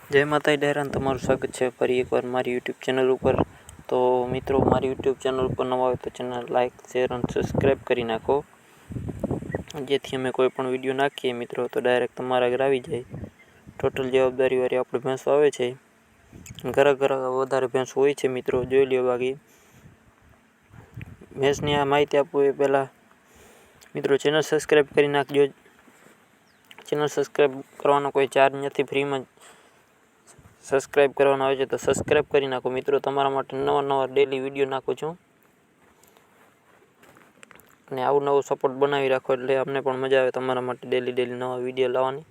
જય માતાજી ડેરાન તમારું સ્વાગત છે ફરી એકવાર મારી યુટ્યુબ ચેનલ ઉપર। તો મિત્રો મારી યુટ્યુબ ચેનલ ઉપર નવા હોય તો ચેનલ લાઇક શેર અને સબસ્ક્રાઈબ કરી નાખો, જેથી અમે કોઈ પણ વિડીયો નાખીએ મિત્રો તો ડાયરેક્ટ તમારા ઘરે આવી જાય। ટોટલ જવાબદારીવાળી આપણે ભેંસો આવે છે, ઘરા વધારે ભેંસો હોય છે મિત્રો, જોઈ લ્યો। બાકી ભેંસની આ માહિતી આપવું એ પહેલાં મિત્રો ચેનલ સબસ્ક્રાઈબ કરી નાખજો। ચેનલ સબસ્ક્રાઈબ કરવાનો કોઈ ચાર્જ નથી, ફ્રીમાં સબસ્ક્રાઈબ કરવાનો આવે છે તો સબસ્ક્રાઈબ કરી નાખો મિત્રો। તમારા માટે નવા ડેલી વિડીયો નાખું છું અને આવું નવો સપોર્ટ બનાવી રાખો એટલે અમને પણ મજા આવે તમારા માટે ડેલી નવા વિડીયો લાવવાની।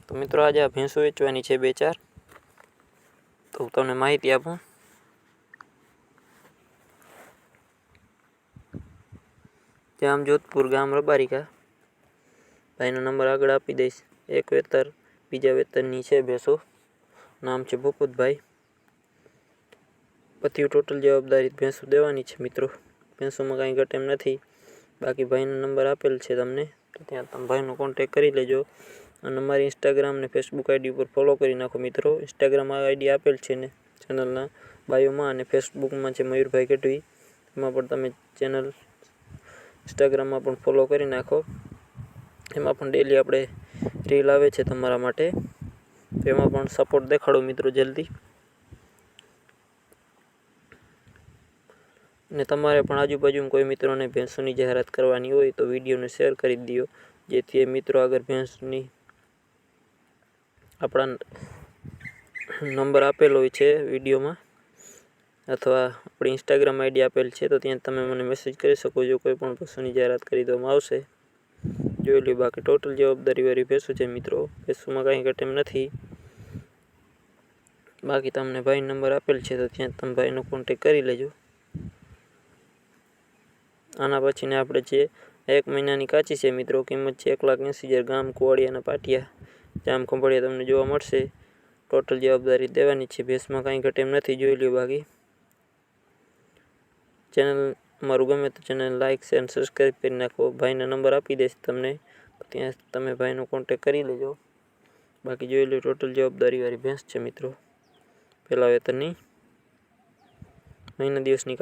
તો મિત્રો આજે આ ભેંસો વેચવાની છે 2-4, તો હું તમને માહિતી આપું। જામ જોધપુર ગામ રબારિકા, ભાઈનો નંબર આગળ આપી દઈશ। એક વેતર બીજા વેતરની છે ભેંસો, નામ છે ભૂપતભાઈ। બધી ટોટલ જવાબદારી ભેંસો દેવાની છે મિત્રો, ભેંસોમાં કાંઈ ઘટે એમ નથી। બાકી ભાઈનો નંબર આપેલ છે તમને, તો ત્યાં તમે ભાઈનો કોન્ટેક કરી લેજો અને મારી ઇન્સ્ટાગ્રામ ને ફેસબુક આઈડી ઉપર ફોલો કરી નાખો મિત્રો। ઇન્સ્ટાગ્રામ આઈડી આપેલ છે ને ચેનલના બાયોમાં, અને ફેસબુકમાં છે મયુરભાઈ ગઢવી, એમાં પણ તમે ચેનલ ઇન્સ્ટાગ્રામમાં પણ ફોલો કરી નાખો। એમાં પણ ડેલી આપણે રીલ આવે છે તમારા માટે, એમાં પણ સપોર્ટ દેખાડો મિત્રો જલ્દી। અને તમારે પણ આજુબાજુમાં કોઈ મિત્રોને ભેંસોની જાહેરાત કરવાની હોય તો વિડીયોને શેર કરી દો, જેથી એ મિત્રો આગળ ભેંસની આપણા નંબર આપેલો હોય છે વિડીયોમાં, અથવા આપણી ઇન્સ્ટાગ્રામ આઈડી આપેલ છે તો ત્યાં તમે મને મેસેજ કરી શકો છો, કોઈ પણ ભેંસોની જાહેરાત કરી દેવામાં આવશે। જોઈ લો, બાકી ટોટલ જવાબદારીવાળી ભેંસો છે મિત્રો, ભેંસોમાં કાંઈ ઘટે એમ નથી। બાકી તમને ભાઈ નંબર આપેલ છે તો ત્યાં તમે ભાઈનો કોન્ટેક કરી લેજો। આના પછીને આપણે છે 1 મહિનાની કાચી છે મિત્રો, કિંમત છે 1,80,000, ગામ કુવાડિયાના પાટિયા, જામ ખંભાળિયા તમને જોવા મળશે। ટોટલ જવાબદારી દેવાની છે, ભેંસમાં કાંઈ ઘટે એમ નથી, જોઈ લો। બાકી ચેનલ મારું ગમે તો ચેનલ લાઇક શેર અને સબસ્ક્રાઈબ કરી નાખો। ભાઈના નંબર આપી દઈશ તમને, તો ત્યાં તમે ભાઈનો કોન્ટેક કરી લેજો। બાકી જોઈ લો, ટોટલ જવાબદારીવાળી ભેંસ છે મિત્રો, પહેલા વેતરની મહિના દિવસની